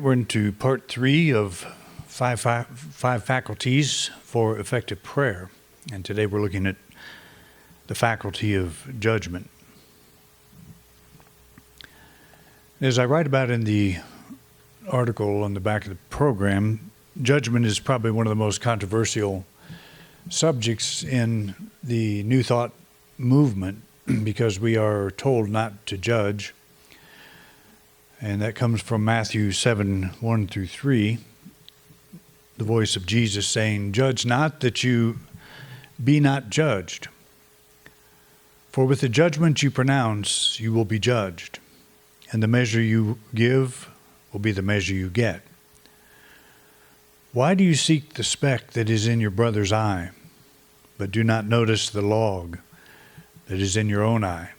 we're into part 3 of five faculties for effective prayer. And today we're looking at the faculty of judgment. As I write about in the article on the back of the program, judgment is probably one of the most controversial subjects in the New Thought movement because we are told not to judge. And that comes from Matthew 7:1-3, the voice of Jesus saying, "Judge not that you be not judged. For with the judgment you pronounce, you will be judged. And the measure you give will be the measure you get. Why do you seek the speck that is in your brother's eye, but do not notice the log that is in your own eye?"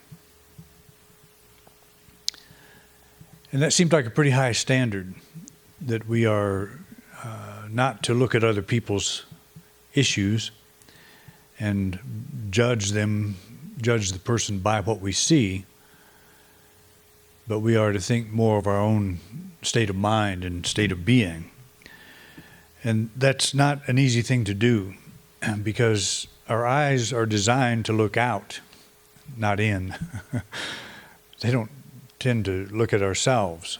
And that seems like a pretty high standard, that we are not to look at other people's issues and judge the person by what we see, but we are to think more of our own state of mind and state of being. And that's not an easy thing to do, because our eyes are designed to look out, not in. They don't tend to look at ourselves.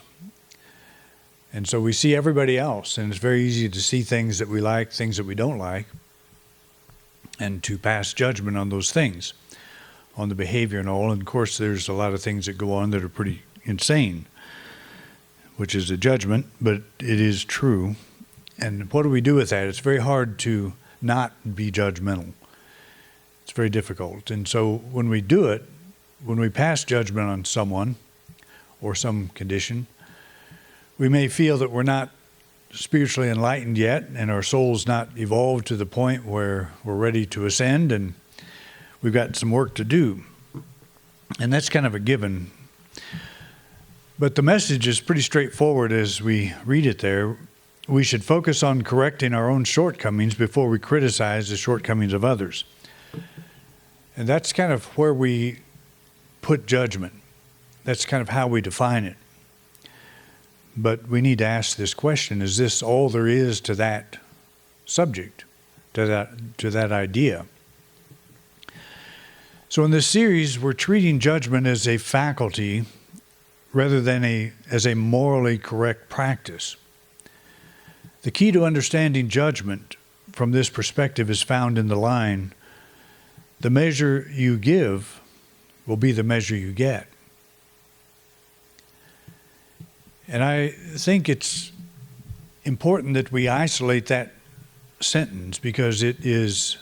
And so we see everybody else, and it's very easy to see things that we like, things that we don't like, and to pass judgment on those things, on the behavior and all. And of course, there's a lot of things that go on that are pretty insane, which is a judgment, but it is true. And what do we do with that? It's very hard to not be judgmental. It's very difficult. And so when we do it, when we pass judgment on someone or some condition, we may feel that we're not spiritually enlightened yet, and our soul's not evolved to the point where we're ready to ascend, and we've got some work to do. And that's kind of a given. But the message is pretty straightforward as we read it there. We should focus on correcting our own shortcomings before we criticize the shortcomings of others. And that's kind of where we put judgment. That's kind of how we define it. But we need to ask this question: is this all there is to that subject, to that idea? So in this series, we're treating judgment as a faculty rather than as a morally correct practice. The key to understanding judgment from this perspective is found in the line, "The measure you give will be the measure you get." And I think it's important that we isolate that sentence, because it is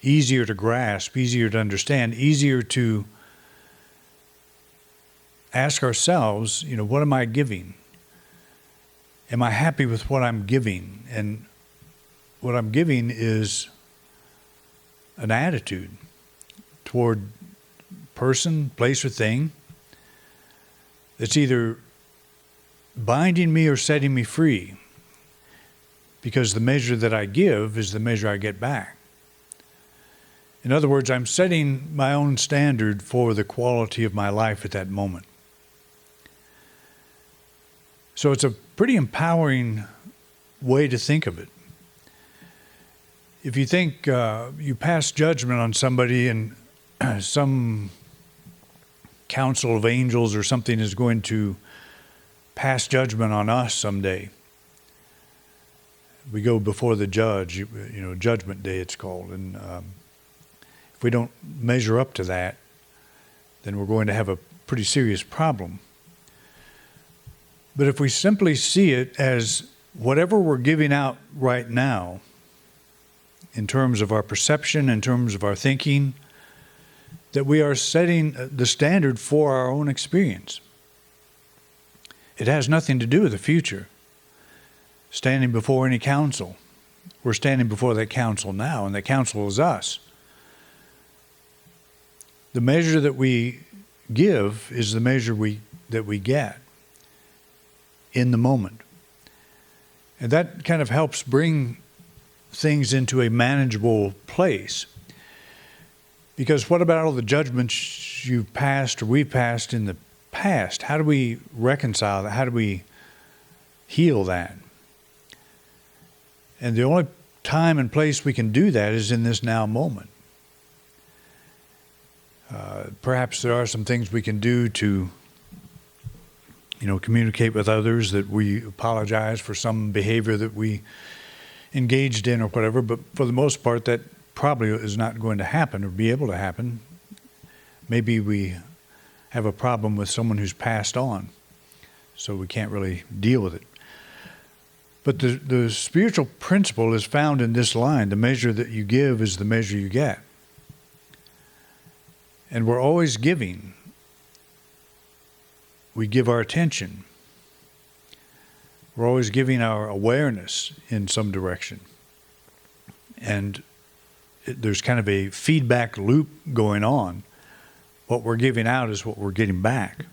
easier to grasp, easier to understand, easier to ask ourselves, what am I giving? Am I happy with what I'm giving? And what I'm giving is an attitude toward person, place, or thing that's either binding me or setting me free, because the measure that I give is the measure I get back. In other words, I'm setting my own standard for the quality of my life at that moment. So it's a pretty empowering way to think of it. If you think you pass judgment on somebody and some council of angels or something is going to pass judgment on us someday, we go before the judge, Judgment Day it's called, and if we don't measure up to that, then we're going to have a pretty serious problem. But if we simply see it as whatever we're giving out right now, in terms of our perception, in terms of our thinking, that we are setting the standard for our own experience. It has nothing to do with the future. Standing before any council. We're standing before that council now, and that council is us. The measure that we give is the measure that we get in the moment. And that kind of helps bring things into a manageable place. Because what about all the judgments you've passed or we've passed in the past? How do we reconcile that? How do we heal that. And the only time and place we can do that is in this now moment. Perhaps there are some things we can do to, communicate with others that we apologize for some behavior that we engaged in or whatever, but for the most part, that probably is not going to happen or be able to happen. Maybe we have a problem with someone who's passed on, so we can't really deal with it. But the spiritual principle is found in this line: the measure that you give is the measure you get. And we're always giving. We give our attention. We're always giving our awareness in some direction. And there's kind of a feedback loop going on. What we're giving out is what we're getting back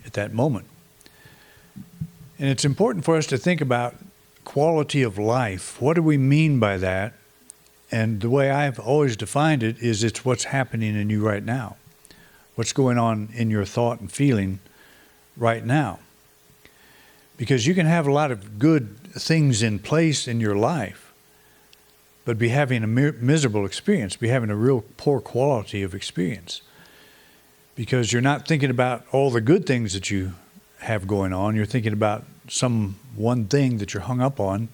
at that moment. And it's important for us to think about quality of life. What do we mean by that? And the way I've always defined it is it's what's happening in you right now. What's going on in your thought and feeling right now. Because you can have a lot of good things in place in your life, but be having a miserable experience, be having a real poor quality of experience. Because you're not thinking about all the good things that you have going on. You're thinking about some one thing that you're hung up on,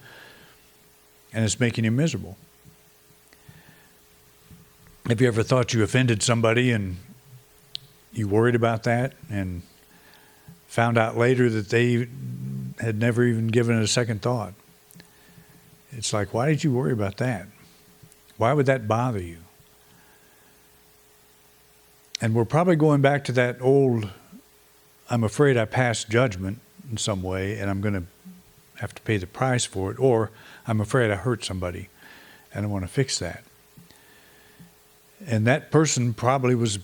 and it's making you miserable. Have you ever thought you offended somebody and you worried about that and found out later that they had never even given it a second thought? It's like, why did you worry about that? Why would that bother you? And we're probably going back to that old, I'm afraid I passed judgment in some way and I'm going to have to pay the price for it, or I'm afraid I hurt somebody and I want to fix that. And that person probably was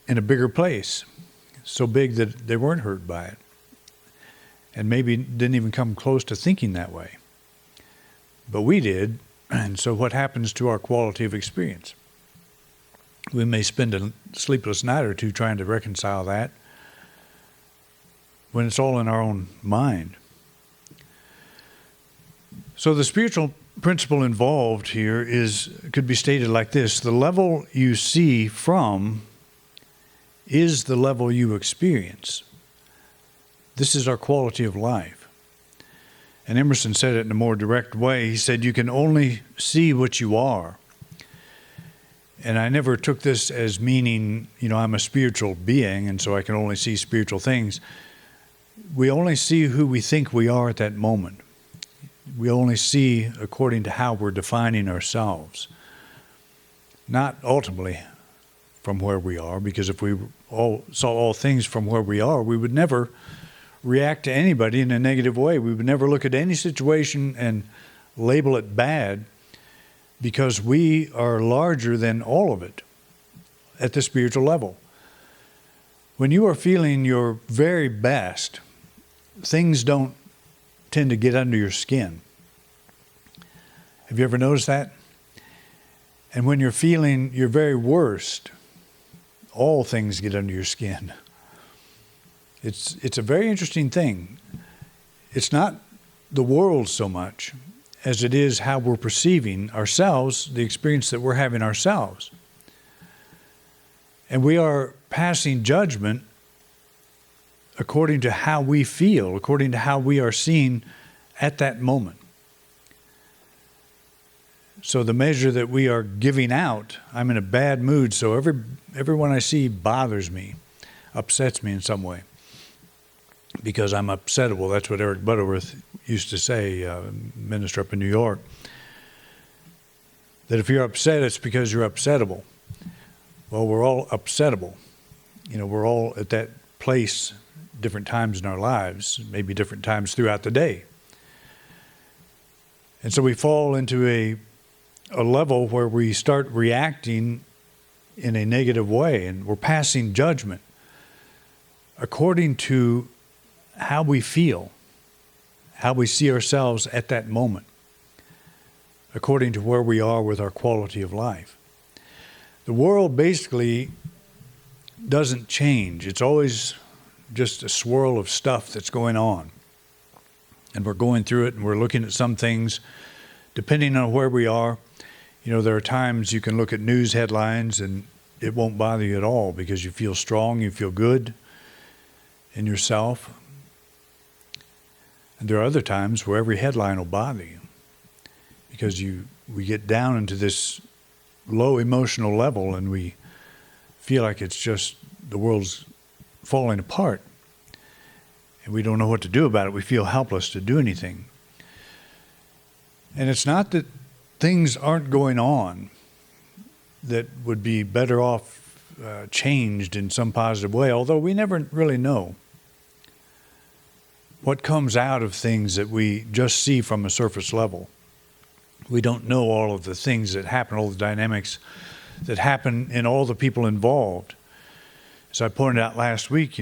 in a bigger place, so big that they weren't hurt by it, and maybe didn't even come close to thinking that way. But we did, and so what happens to our quality of experience? We may spend a sleepless night or two trying to reconcile that when it's all in our own mind. So the spiritual principle involved here could be stated like this: the level you see from is the level you experience. This is our quality of life. And Emerson said it in a more direct way. He said, you can only see what you are. And I never took this as meaning, I'm a spiritual being, and so I can only see spiritual things. We only see who we think we are at that moment. We only see according to how we're defining ourselves. Not ultimately from where we are, because if we all saw all things from where we are, we would never react to anybody in a negative way. We would never look at any situation and label it bad, because we are larger than all of it at the spiritual level. When you are feeling your very best, things don't tend to get under your skin. Have you ever noticed that? And when you're feeling your very worst, all things get under your skin. It's a very interesting thing. It's not the world so much as it is how we're perceiving ourselves, the experience that we're having ourselves. And we are passing judgment according to how we feel, according to how we are seen at that moment. So the measure that we are giving out, I'm in a bad mood, so everyone I see bothers me, upsets me in some way, because I'm upsettable. That's what Eric Butterworth used to say, minister up in New York, that if you're upset, it's because you're upsettable. Well, we're all upsettable. We're all at that place different times in our lives, maybe different times throughout the day. And so we fall into a level where we start reacting in a negative way, and we're passing judgment according to how we feel, how we see ourselves at that moment, according to where we are with our quality of life. The world basically doesn't change. It's always just a swirl of stuff that's going on. and we're going through it and we're looking at some things, depending on where we are. There are times you can look at news headlines and it won't bother you at all because you feel strong, you feel good in yourself. And there are other times where every headline will bother you because we get down into this low emotional level and we feel like it's just the world's falling apart. And we don't know what to do about it. We feel helpless to do anything. And it's not that things aren't going on that would be better off changed in some positive way, although we never really know what comes out of things that we just see from a surface level. We don't know all of the things that happen, all the dynamics that happen in all the people involved. As I pointed out last week,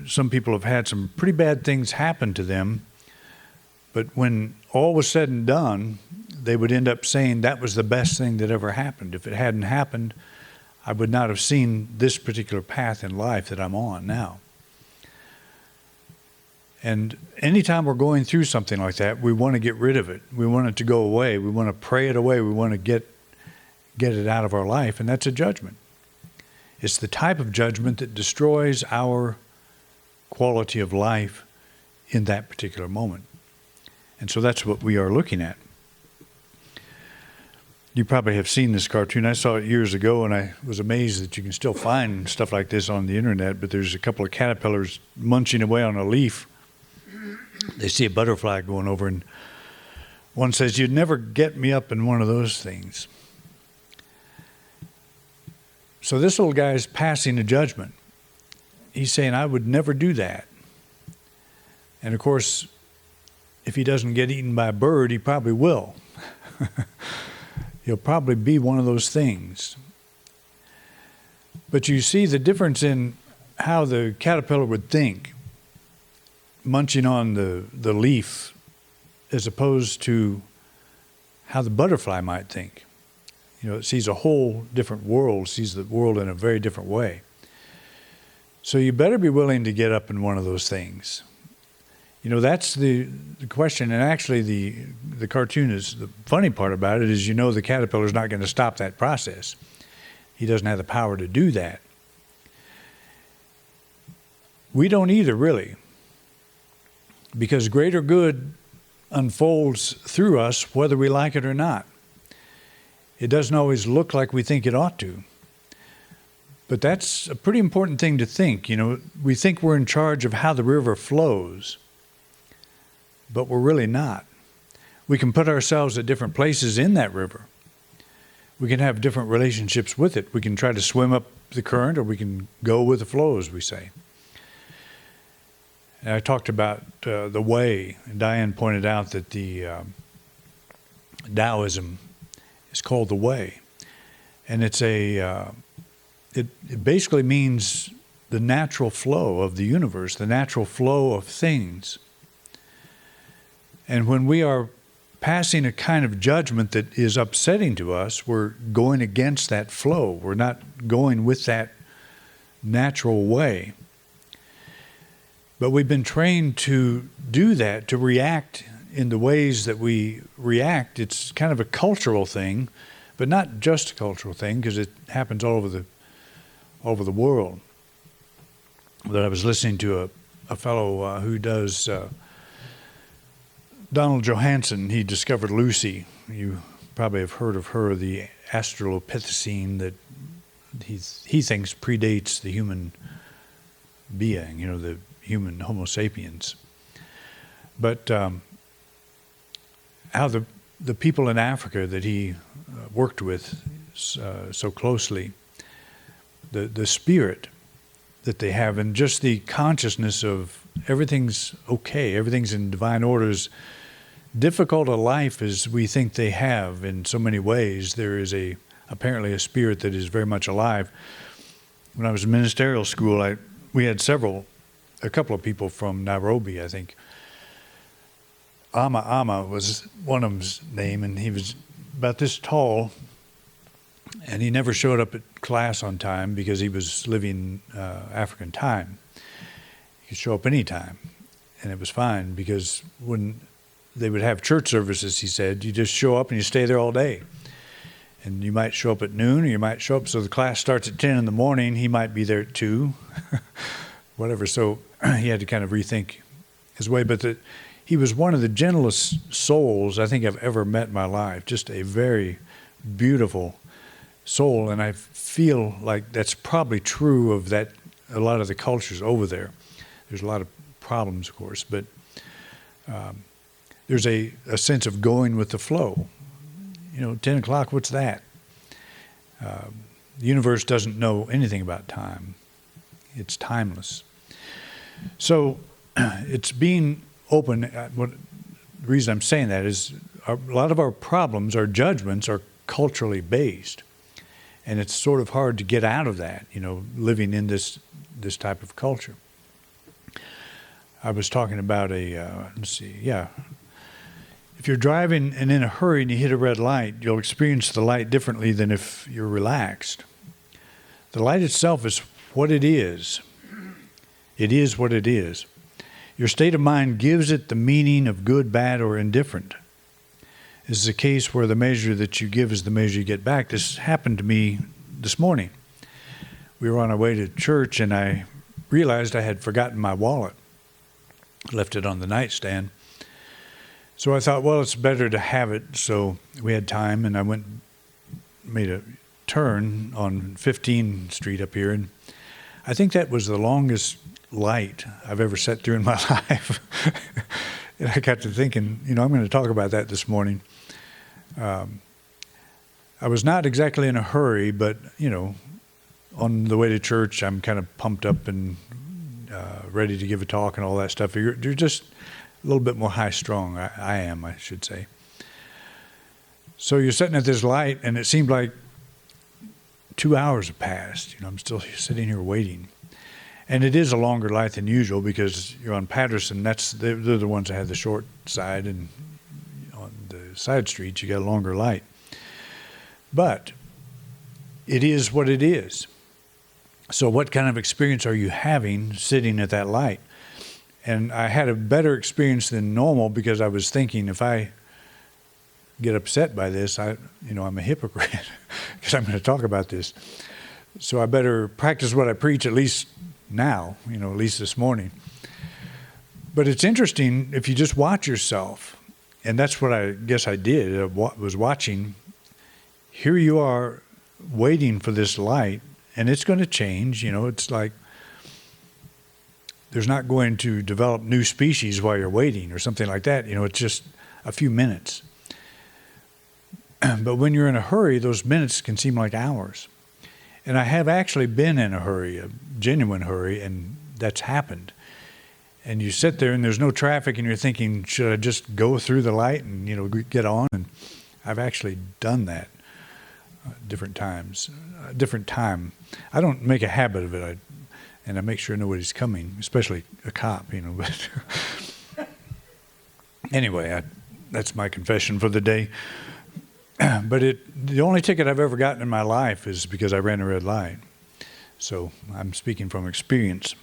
some people have had some pretty bad things happen to them, but when all was said and done, they would end up saying that was the best thing that ever happened. If it hadn't happened, I would not have seen this particular path in life that I'm on now. And anytime we're going through something like that, we want to get rid of it. We want it to go away. We want to pray it away. We want to get it out of our life, and that's a judgment. It's the type of judgment that destroys our quality of life in that particular moment. And so that's what we are looking at. You probably have seen this cartoon. I saw it years ago, and I was amazed that you can still find stuff like this on the internet, but there's a couple of caterpillars munching away on a leaf. They see a butterfly going over, and one says, "You'd never get me up in one of those things." So this little guy is passing a judgment. He's saying, I would never do that. And of course, if he doesn't get eaten by a bird, he probably will. He'll probably be one of those things. But you see the difference in how the caterpillar would think, munching on the leaf, as opposed to how the butterfly might think. It sees a whole different world, sees the world in a very different way. So you better be willing to get up in one of those things. That's the question. And actually the cartoon is, the funny part about it is, the caterpillar's not going to stop that process. He doesn't have the power to do that. We don't either, really. Because greater good unfolds through us whether we like it or not. It doesn't always look like we think it ought to. But that's a pretty important thing to think. We think we're in charge of how the river flows, but we're really not. We can put ourselves at different places in that river. We can have different relationships with it. We can try to swim up the current, or we can go with the flow, as we say. And I talked about the way, and Diane pointed out that the Taoism is called the way. And it's it basically means the natural flow of the universe, the natural flow of things. And when we are passing a kind of judgment that is upsetting to us, we're going against that flow. We're not going with that natural way. But we've been trained to do that, to react in the ways that we react. It's kind of a cultural thing, but not just a cultural thing, because it happens all over the world. But I was listening to a fellow who does Donald Johanson. He discovered Lucy. You probably have heard of her, the Australopithecine that he thinks predates the human being, the human Homo sapiens. But how the people in Africa that he worked with so closely, the spirit that they have, and just the consciousness of everything's okay, everything's in divine order, as difficult a life as we think they have in so many ways, there is apparently a spirit that is very much alive. When I was in ministerial school, we had a couple of people from Nairobi, I think. Ama was one of them's name, and he was about this tall, and he never showed up at class on time because he was living African time. He could show up any time, and it was fine, because when they would have church services, he said. You just show up and you stay there all day. And you might show up at noon, or you might show up, so the class starts at 10 in the morning. He might be there at 2, whatever. So he had to kind of rethink his way. But he was one of the gentlest souls I think I've ever met in my life. Just a very beautiful soul. And I feel like that's probably true of a lot of the cultures over there. There's a lot of problems, of course, but there's a sense of going with the flow. 10 o'clock, what's that? The universe doesn't know anything about time. It's timeless. So it's being open. The reason I'm saying that is a lot of our problems, our judgments, are culturally based. And it's sort of hard to get out of that, living in this type of culture. I was talking about if you're driving and in a hurry and you hit a red light, you'll experience the light differently than if you're relaxed. The light itself is what it is. It is what it is. Your state of mind gives it the meaning of good, bad, or indifferent. This is a case where the measure that you give is the measure you get back. This happened to me this morning. We were on our way to church, and I realized I had forgotten my wallet. Left it on the nightstand. So I thought, well, it's better to have it. So we had time, and I made a turn on 15th Street up here, and I think that was the longest light I've ever sat through in my life. And I got to thinking, I'm going to talk about that this morning. I was not exactly in a hurry, but, on the way to church, I'm kind of pumped up and ready to give a talk and all that stuff. You're just a little bit more high-strung. I am, I should say. So you're sitting at this light, and it seemed like 2 hours have passed. I'm still sitting here waiting. And it is a longer light than usual because you're on Patterson. They're the ones that have the short side, and on the side streets, you got a longer light. But it is what it is. So what kind of experience are you having sitting at that light? And I had a better experience than normal because I was thinking, if I get upset by this, I'm a hypocrite because I'm going to talk about this. So I better practice what I preach, at least now, at least this morning. But it's interesting if you just watch yourself, and that's what I guess I did. I was watching. Here you are waiting for this light, and it's going to change. It's like there's not going to develop new species while you're waiting or something like that. It's just a few minutes. But when you're in a hurry, those minutes can seem like hours. And I have actually been in a hurry, a genuine hurry, and that's happened. And you sit there and there's no traffic and you're thinking, should I just go through the light and, get on? And I've actually done that different times, different time. I don't make a habit of it. And I make sure nobody's coming, especially a cop, But anyway, that's my confession for the day. But the only ticket I've ever gotten in my life is because I ran a red light. So I'm speaking from experience.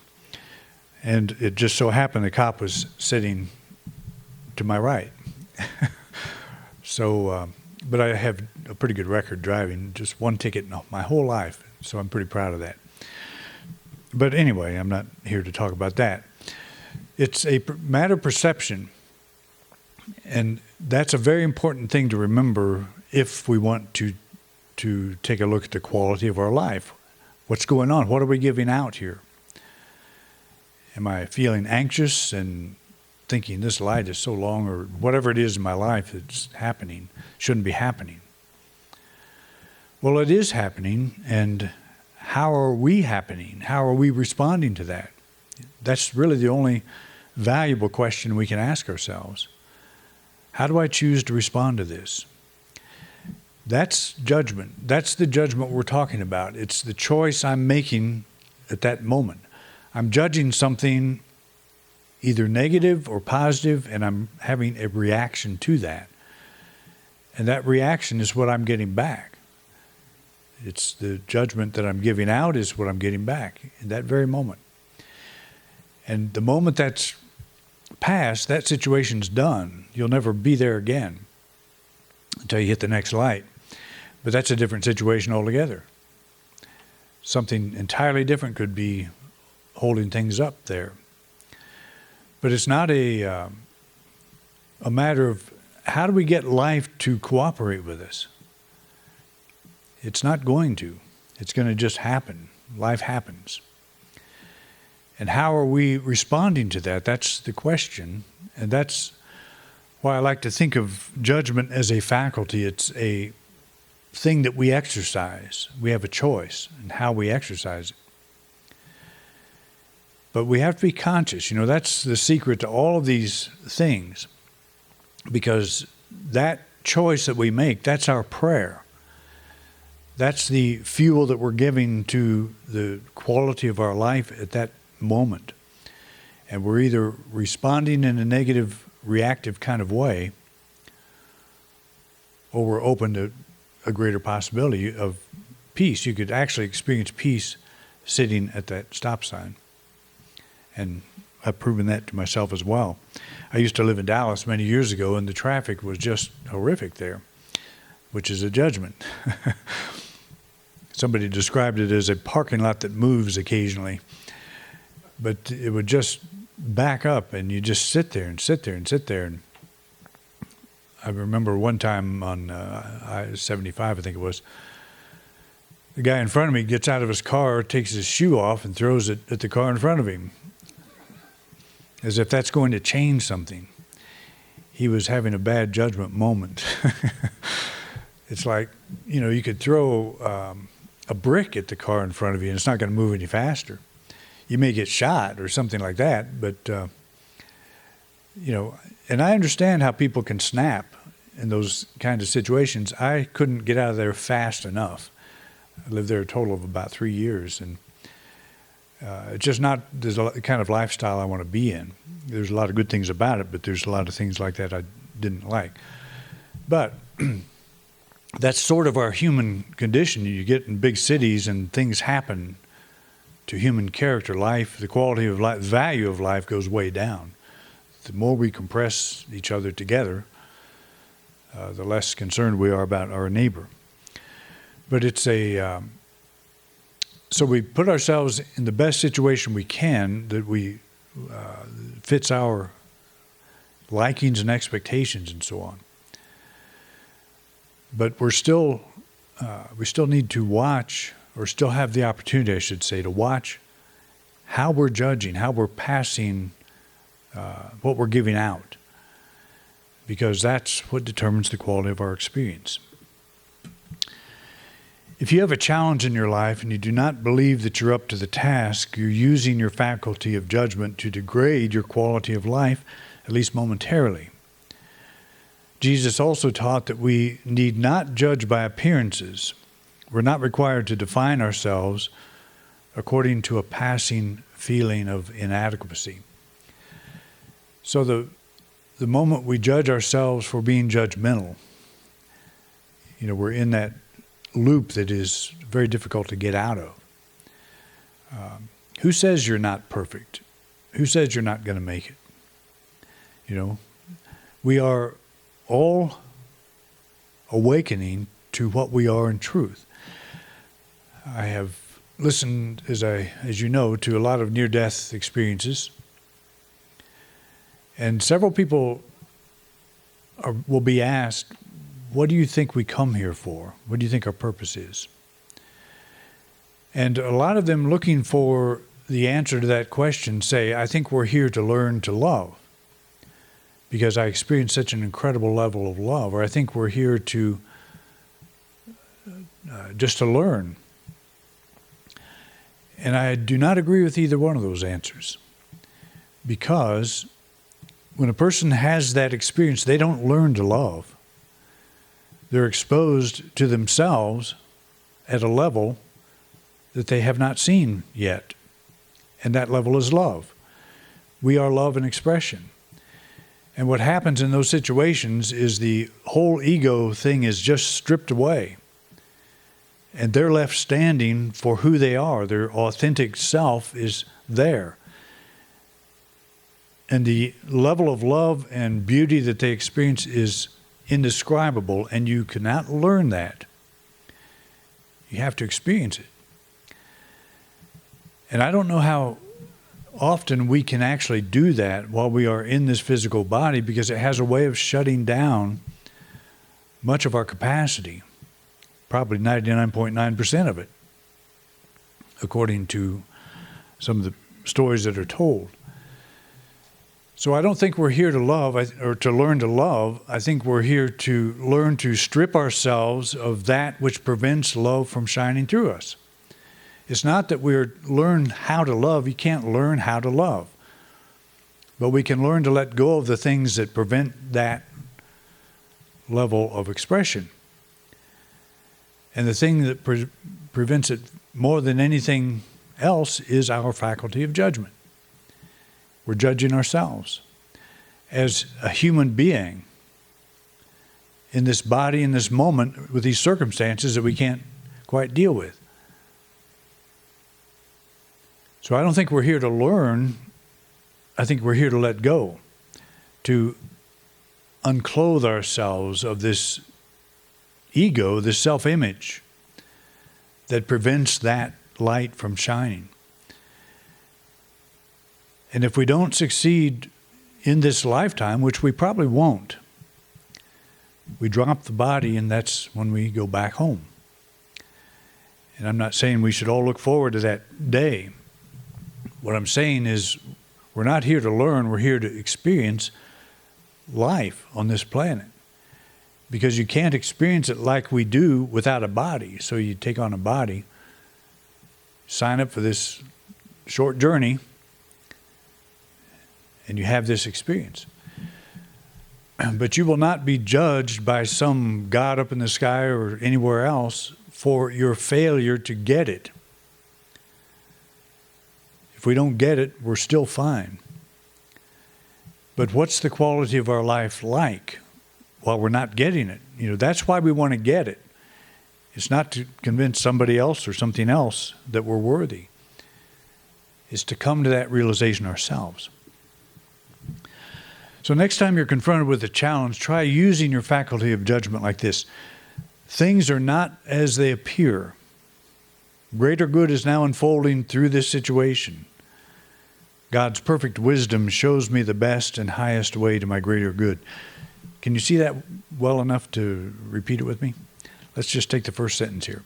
And it just so happened the cop was sitting to my right. So, but I have a pretty good record driving, just one ticket my whole life. So I'm pretty proud of that. But anyway, I'm not here to talk about that. It's a matter of perception. And that's a very important thing to remember if we want to take a look at the quality of our life. What's going on? What are we giving out here? Am I feeling anxious and thinking this light is so long, or whatever it is in my life that's happening, shouldn't be happening? Well, it is happening, and how are we happening? How are we responding to that? That's really the only valuable question we can ask ourselves. How do I choose to respond to this? That's judgment. That's the judgment we're talking about. It's the choice I'm making at that moment. I'm judging something either negative or positive, and I'm having a reaction to that. And that reaction is what I'm getting back. It's the judgment that I'm giving out is what I'm getting back in that very moment. And the moment that's past, that situation's done. You'll never be there again until you hit the next light. But that's a different situation altogether. Something entirely different could be holding things up there. But it's not a matter of how do we get life to cooperate with us. It's not going to. It's going to just happen. Life happens. And how are we responding to that? That's the question. And that's why I like to think of judgment as a faculty. It's a thing that we exercise. We have a choice in how we exercise it. But we have to be conscious. You know, that's the secret to all of these things. Because that choice that we make, that's our prayer. That's the fuel that we're giving to the quality of our life at that moment. And we're either responding in a negative, reactive kind of way, or we're open to a greater possibility of peace. You could actually experience peace sitting at that stop sign. And I've proven that to myself as well. I used to live in Dallas many years ago, and the traffic was just horrific there, which is a judgment. Somebody described it as a parking lot that moves occasionally. But it would just back up, and you just sit there and sit there and sit there. And I remember one time on I-75, I think it was, the guy in front of me gets out of his car, takes his shoe off, and throws it at the car in front of him, as if that's going to change something. He was having a bad judgment moment. It's like, you know, you could throw a brick at the car in front of you, and it's not going to move any faster. You may get shot or something like that, but, you know, and I understand how people can snap in those kinds of situations. I couldn't get out of there fast enough. I lived there a total of about 3 years, and it's just not the kind of lifestyle I want to be in. There's a lot of good things about it, but there's a lot of things like that I didn't like. But that's sort of our human condition. You get in big cities and things happen to human character, life, the quality of life, the value of life goes way down. The more we compress each other together, the less concerned we are about our neighbor. But it's so we put ourselves in the best situation we can that we fits our likings and expectations and so on. But we still need to watch, or still have the opportunity, I should say, to watch how we're judging, how we're passing what we're giving out, because that's what determines the quality of our experience. If you have a challenge in your life and you do not believe that you're up to the task, you're using your faculty of judgment to degrade your quality of life, at least momentarily. Jesus also taught that we need not judge by appearances. We're not required to define ourselves according to a passing feeling of inadequacy. So the moment we judge ourselves for being judgmental, you know, we're in that loop that is very difficult to get out of. Who says you're not perfect? Who says you're not going to make it? You know, we are all awakening to what we are in truth. I have listened, as you know, to a lot of near-death experiences, and several people will be asked, what do you think we come here for? What do you think our purpose is? And a lot of them, looking for the answer to that question, say, I think we're here to learn to love because I experienced such an incredible level of love, or I think we're here to just to learn. And I do not agree with either one of those answers, because when a person has that experience, they don't learn to love. They're exposed to themselves at a level that they have not seen yet. And that level is love. We are love in expression. And what happens in those situations is the whole ego thing is just stripped away. And they're left standing for who they are. Their authentic self is there. And the level of love and beauty that they experience is indescribable, and you cannot learn that. You have to experience it. And I don't know how often we can actually do that while we are in this physical body, because it has a way of shutting down much of our capacity, probably 99.9% of it, according to some of the stories that are told. So I don't think we're here to love or to learn to love. I think we're here to learn to strip ourselves of that which prevents love from shining through us. It's not that we're learn how to love. You can't learn how to love. But we can learn to let go of the things that prevent that level of expression. And the thing that prevents it more than anything else is our faculty of judgment. We're judging ourselves as a human being in this body, in this moment, with these circumstances that we can't quite deal with. So I don't think we're here to learn. I think we're here to let go, to unclothe ourselves of this ego, this self-image that prevents that light from shining. And if we don't succeed in this lifetime, which we probably won't, we drop the body, and that's when we go back home. And I'm not saying we should all look forward to that day. What I'm saying is we're not here to learn, we're here to experience life on this planet. Because you can't experience it like we do without a body. So you take on a body, sign up for this short journey, and you have this experience. But you will not be judged by some God up in the sky or anywhere else for your failure to get it. If we don't get it, we're still fine. But what's the quality of our life like while we're not getting it? That's why we want to get it. It's not to convince somebody else or something else that we're worthy. It's to come to that realization ourselves. So next time you're confronted with a challenge, try using your faculty of judgment like this. Things are not as they appear. Greater good is now unfolding through this situation. God's perfect wisdom shows me the best and highest way to my greater good. Can you see that well enough to repeat it with me? Let's just take the first sentence here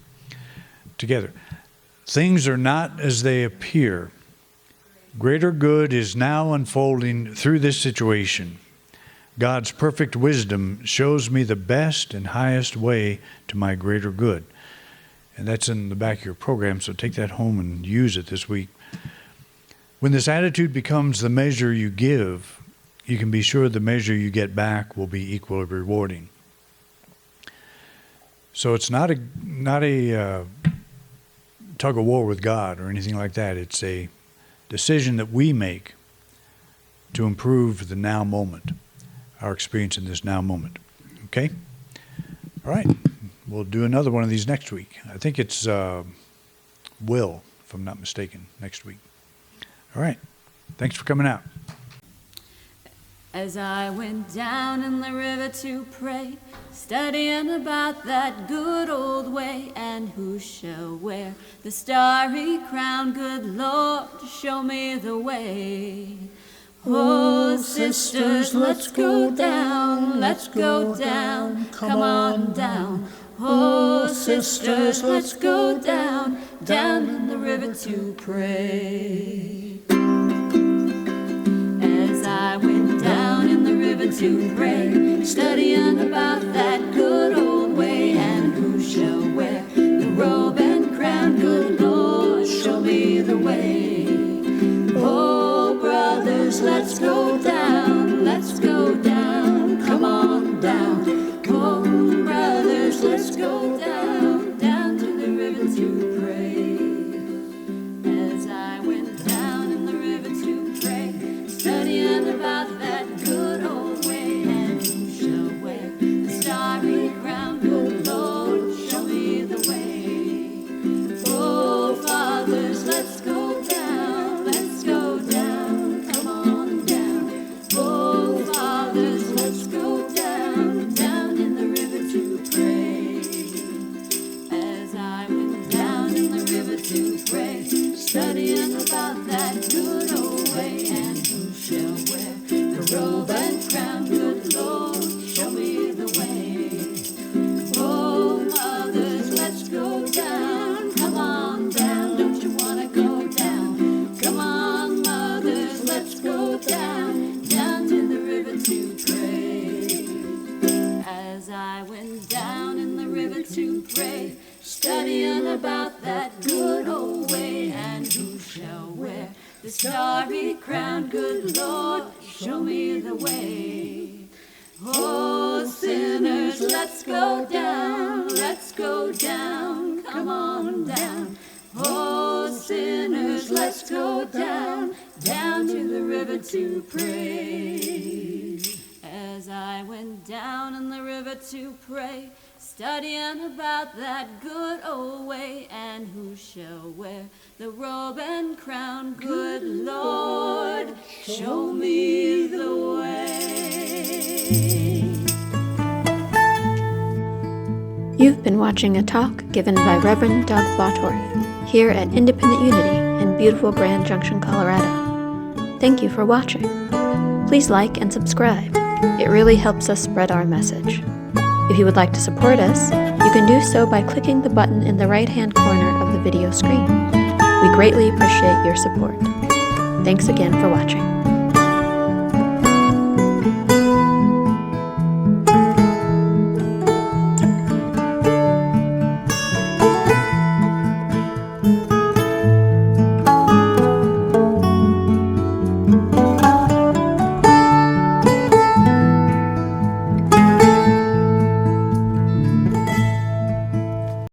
together. Things are not as they appear. Greater good is now unfolding through this situation. God's perfect wisdom shows me the best and highest way to my greater good. And that's in the back of your program, so take that home and use it this week. When this attitude becomes the measure you give, you can be sure the measure you get back will be equally rewarding. So it's not a tug of war with God or anything like that. It's a decision that we make to improve the now moment, our experience in this now moment. Okay? All right. We'll do another one of these next week. I think it's Will, if I'm not mistaken, next week. All right. Thanks for coming out. As I went down in the river to pray, studying about that good old way, and who shall wear the starry crown, good Lord, show me the way. Oh, sisters, let's go down, come on down. Oh, sisters, let's go down in the river to pray. As I went down in the river to pray, studying about that good old way, and who shall wear the robe and crown, good Lord, show me the way. Oh, brothers, let's go down, come on down. Oh, brothers, let's go down to the river to pray. As I went down in the river to pray, studying about that good old way, and who shall wear the starry crown, good Lord, show me the way. Oh, fathers, let's go down, come on down. As I went down in the river to pray, studying about that good old way, and who shall wear the starry crown? Good Lord, show me the way. Oh, sinners, let's go down, come on down. Oh, sinners, let's go down to the river to pray. As I went down in the river to pray, studying about that good old way, and who shall wear the robe and crown? Good Lord, show me the way. You've been watching a talk given by Reverend Doug Bottorff here at Independent Unity in beautiful Grand Junction, Colorado. Thank you for watching. Please like and subscribe. It really helps us spread our message. If you would like to support us, you can do so by clicking the button in the right-hand corner of the video screen. We greatly appreciate your support. Thanks again for watching.